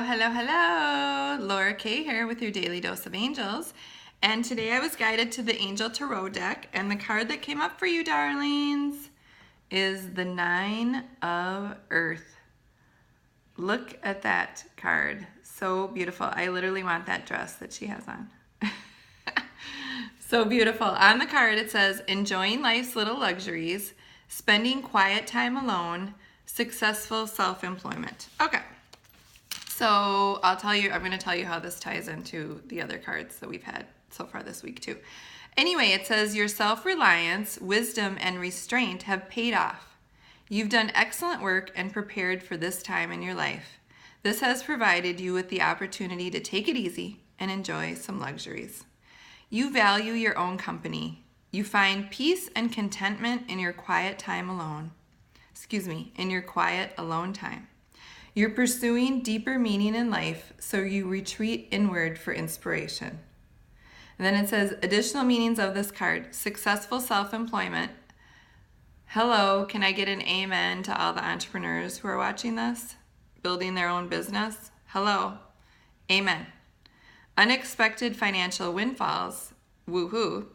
Hello, hello. Laura Kay here with your Daily Dose of Angels. And today I was guided to the Angel Tarot deck, and the card that came up for you, darlings, is the Nine of Earth. Look at that card. So beautiful. I literally want that dress that she has on. So beautiful. On the card it says, enjoying life's little luxuries, spending quiet time alone, successful self-employment. Okay. So I'm going to tell you how this ties into the other cards that we've had so far this week too. Anyway, it says your self-reliance, wisdom, and restraint have paid off. You've done excellent work and prepared for this time in your life. This has provided you with the opportunity to take it easy and enjoy some luxuries. You value your own company. You find peace and contentment in your quiet time alone. In your quiet alone time. You're pursuing deeper meaning in life, so you retreat inward for inspiration. And then it says, additional meanings of this card, successful self-employment. Hello, can I get an amen to all the entrepreneurs who are watching this? Building their own business? Hello, amen. Unexpected financial windfalls, woohoo.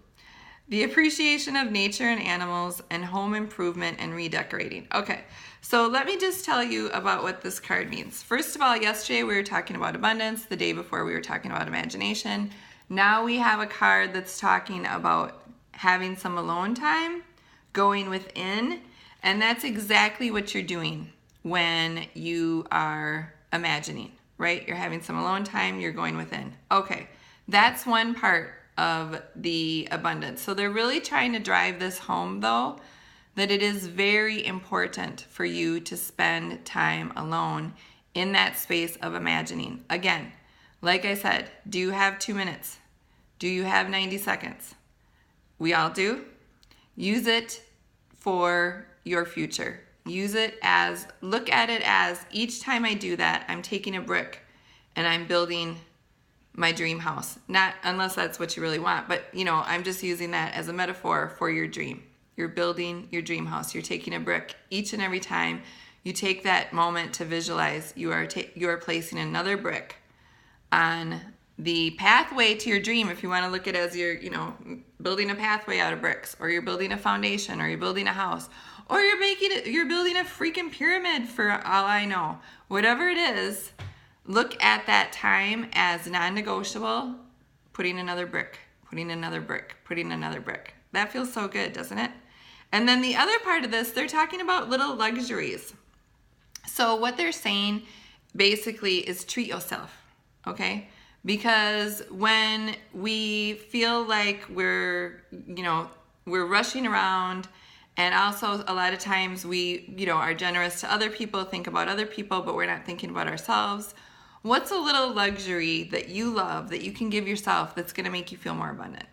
The appreciation of nature and animals, and home improvement and redecorating. Okay, so let me just tell you about what this card means. First of all, yesterday we were talking about abundance. The day before we were talking about imagination. Now we have a card that's talking about having some alone time, going within, and that's exactly what you're doing when you are imagining, right? You're having some alone time, you're going within. Okay, that's one part of the abundance. So they're really trying to drive this home though, that it is very important for you to spend time alone in that space of imagining. Again, like I said, do you have 2 minutes? Do you have 90 seconds? We all do. Use it for your future. Look at it as each time I do that, I'm taking a brick and I'm building my dream house. Not unless that's what you really want, but I'm just using that as a metaphor for your dream. You're building your dream house. You're taking a brick each and every time you take that moment to visualize. You are placing another brick on the pathway to your dream. If you want to look at it as you're building a pathway out of bricks, or you're building a foundation, or you're building a house, or you're building a freaking pyramid for all I know. Whatever it is, look at that time as non-negotiable, putting another brick, putting another brick, putting another brick. That feels so good, doesn't it? And then the other part of this, they're talking about little luxuries. So what they're saying basically is treat yourself, okay? Because when we feel like we're rushing around, and also a lot of times we, are generous to other people, think about other people, but we're not thinking about ourselves. What's a little luxury that you love that you can give yourself that's going to make you feel more abundant?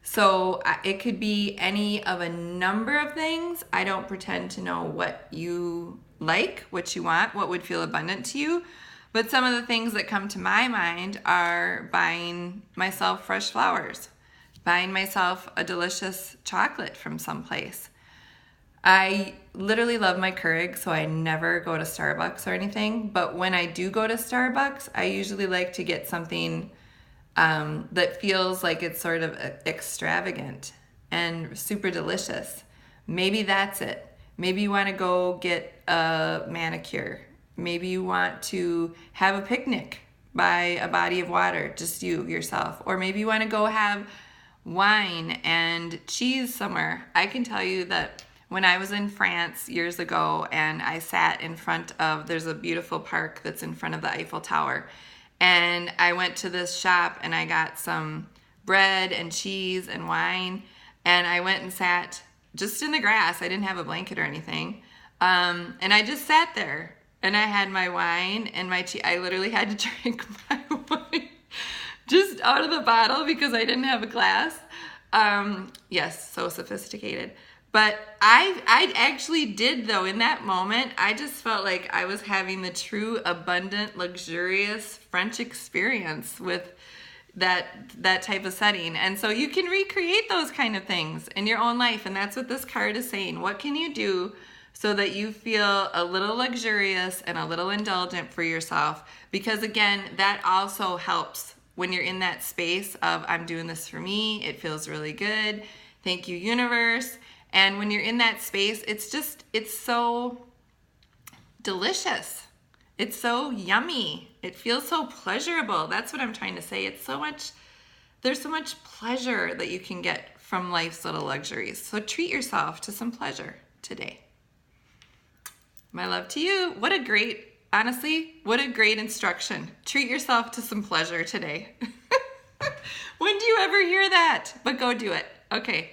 So it could be any of a number of things. I don't pretend to know what you like, what you want, what would feel abundant to you. But some of the things that come to my mind are buying myself fresh flowers, buying myself a delicious chocolate from someplace. I literally love my Keurig, so I never go to Starbucks or anything. But when I do go to Starbucks, I usually like to get something that feels like it's sort of extravagant and super delicious. Maybe that's it. Maybe you want to go get a manicure. Maybe you want to have a picnic by a body of water, just yourself. Or maybe you want to go have wine and cheese somewhere. I can tell you that when I was in France years ago and I sat in front of, there's a beautiful park that's in front of the Eiffel Tower. And I went to this shop and I got some bread and cheese and wine. And I went and sat just in the grass. I didn't have a blanket or anything. And I just sat there and I had my wine and my cheese. I literally had to drink my wine just out of the bottle because I didn't have a glass. Yes, so sophisticated. But I actually did, though, in that moment, I just felt like I was having the true, abundant, luxurious French experience with that type of setting. And so you can recreate those kind of things in your own life. And that's what this card is saying. What can you do so that you feel a little luxurious and a little indulgent for yourself. Because again, that also helps when you're in that space of, I'm doing this for me, it feels really good, thank you universe. And when you're in that space, it's so delicious. It's so yummy. It feels so pleasurable. That's what I'm trying to say. There's so much pleasure that you can get from life's little luxuries. So treat yourself to some pleasure today. My love to you. Honestly, what a great instruction. Treat yourself to some pleasure today. When do you ever hear that? But go do it. Okay.